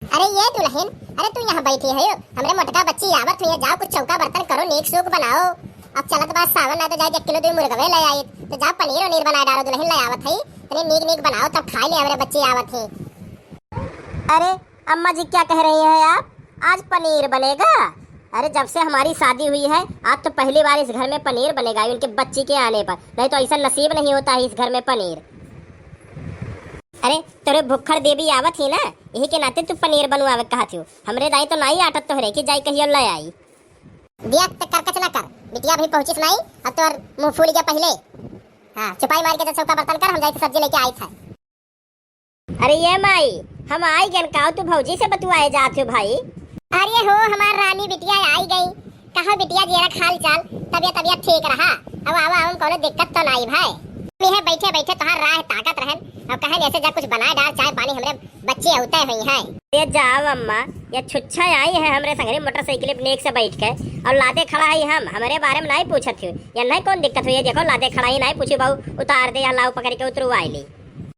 अरे ये दुल्हन, अरे तू यहाँ बैठी है? हमरे मोटका बच्ची आवत हुई, जाओ कुछ चौका बर्तन करो, नेक सूख बनाओ। अब चलत बात सावन ना तो जाए 1 किलो 2 मुर्गवे ले आई, तो जा पनीर और नीर बना डालो। दुल्हन ले आवत है, तने नीक नीक बनाओ तब खा ले। हमरे बच्ची आवत है। अरे अम्मा जी क्या कह रही है आप? आज पनीर बनेगा? अरे जब से हमारी शादी हुई है आज तो पहली बार इस घर में पनीर बनेगा, उनके बच्ची के आने पर। नहीं तो ऐसा नसीब नहीं होता है इस घर में पनीर। अरे तेरे भुक्खड़ देवी आवत ही ना, यही के नाते तू पनीर बनवावे कहा थी। हमरे दाई तो नहीं आटत तोहरे की जाई कहियो ले आई। दिया तक करकच ना कर, बिटिया भी पहुंचिस नहीं। अब तो मुंह फूल गया पहले। हां चुपाई मार के तो चौका बर्तन कर, हम जाई सब्जी लेके आई था। अरे ये माई हम आई गन का तू भौजी से बतुआए जात हो भाई। अरे हो हमार रानी बिटिया आई गई। कहा बिटिया जेरा खाल चाल तबियत ठीक रहा? अब आवा हम कोनो दिक्कत तो नहीं भाई। है बैठे बैठे तोहार राह ताकत रहन। अब कहे जैसे जा कुछ बनाए डाल चाय पानी, हमरे बच्चे होते हुई हैं। ये जाओ अम्मा, ये छुच्छा आई है हमरे संगरी मोटरसाइकिल पे नेक से बैठ के और लादे खड़ा है। हम हमारे बारे में नहीं पूछत हो या नहीं कौन दिक्कत हुई है? देखो लादे खड़ा ही नहीं पूछी बहु उतार दे या लाऊ पकड़ के उतरू आई ली।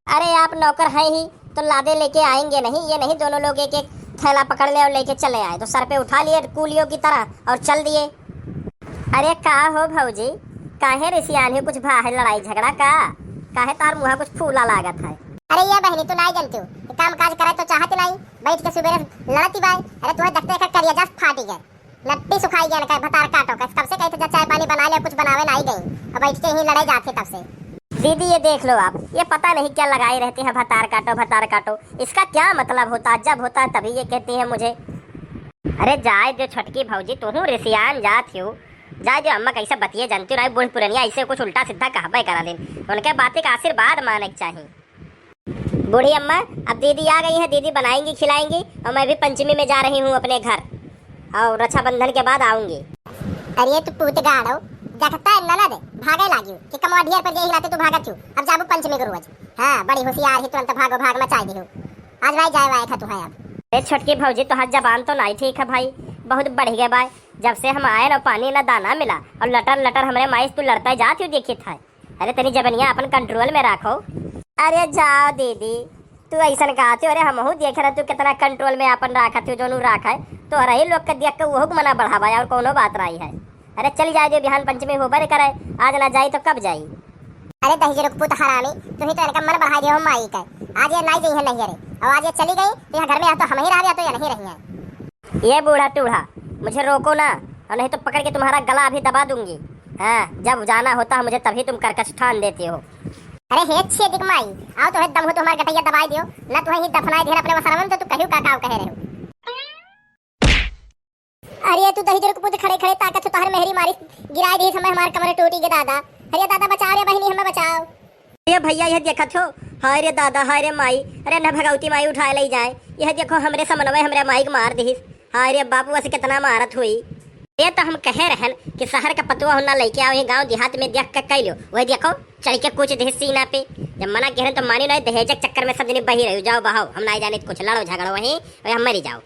अरे आप नौकर है ही तो लादे लेके आएंगे नहीं? ये नहीं दोनों लोग एक एक थैला पकड़ ले और लेके चले आए, तो सर पे उठा लिए कूलियों की तरह और चल दिए। अरे का हो भौजी, काहे रिसियान है? कुछ भाई लड़ाई झगड़ा का? काहे तार मुहा कुछ फूला लागत है? अरे ये बहनी तू नहीं जानती हो, काम काज करे तो चाहती नहीं, बैठ के सुबह लड़ती बाई। अरे तुम्हें देखते देखते करिया जस्ट फाटी गए, लट्टी सुखाई गया ना, भतार काटो का। कब से कहते जा चाय पानी बना ले, कुछ बनावे नहीं गई, अब बैठ के ही लड़ाई जाती तब से। दीदी ये देख लो आप, ये पता नहीं क्या लगाई रहती है भतार काटो भतार काटो। इसका क्या मतलब होता? जब होता तभी ये कहती है मुझे। अरे जाए जो छटकी भौजी, तू रिसियान जात हो, जा जो अम्मा कैसे बतिए जानती रही। बूढ़ पुरनिया ऐसे कुछ उल्टा सीधा कहबे करा लेन, उनके बातें का आशीर्वाद माने चाहिए। बूढ़ी अम्मा अब दीदी आ गई है, दीदी बनाएंगी खिलाएंगी, और मैं भी पंचमी में जा रही हूँ अपने घर, और रक्षाबंधन के बाद आऊंगी। अरे तू पूत गाड़ो देखता है ननद भागे लागी कि कमोडियर पर जेही लाते तू भागत छु। अब जाबू पंचमी को रोज। हां बड़ी होशियार ही, तुरंत भागो भाग मचाई दी हो। आज भाई जाए वाए था तू है। अब ए छोटकी भौजी तो हाथ जबान तो नहीं ठीक है भाई, बहुत बढ़ गए भाई। जब से हम आए ना पानी ना दाना मिला और लटर लटर हमारे माइस तू लड़ता जाती हो देखी था। अरे तेरी जबनिया अपन कंट्रोल में रखो। अरे जाओ दीदी तू ऐसा कहते हो? अरे हम देख रहे तू कितना कंट्रोल में अपन रखा जो रखा है, तो अरे लोग के देख के वो मना बढ़ावा और कोनो बात रही है। अरे चल जाए जो बिहान पंचमी हो बरे करे, आज ना जाई तो कब जाई? अरे दही रुक पुत हरामी, तू ही तो इनका मन बढ़ा दियो माई का। आज ये नहीं गई है नहीं रे, और आज ये चली गई तो यहाँ घर में या तो हम ही रह गया तो या नहीं रही है। ये बूढ़ा टूढ़ा मुझे रोको ना, और नहीं तो पकड़ के तुम्हारा गला अभी दबा दूंगी। हाँ जब जाना होता है मुझे तभी तुम करकश ठान देती हो। अरे हे छे दिख माई, आओ तो दम हो तो हमारा गटैया दबाई दियो ना, तू ही दफनाई दे अपने वसरमन, तो तू कहियो का कह रहे हो। अरे तू दही जरूर पुत खड़े खड़े ताकत तो तोहर मेहरी मारी गिराई दी समय, हमार कमरे टूटी के दादा। अरे दादा बचाओ रे बहनी, हमें बचाओ। ये भैया ये देखा छो, हाय रे दादा हाय रे माई। अरे न भगवती माई उठाए ले जाए, यह देखो हमरे समनवे हमरे माई को मार दी। हाय रे बापू ऐसे कितना मारत हुई। ये तो हम कहे रहन कि शहर का पतुआ होना लेके आओ, ये गांव देहात में देख कर कह लो। वही देखो चढ़ के कुछ दहेज सीना पे, जब मना कह तो मानी नहीं, दहेज चक्कर में सब दिन बही रही। जाओ बहाओ, हम ना जाने कुछ लड़ो झगड़ो वहीं हम मरी जाओ।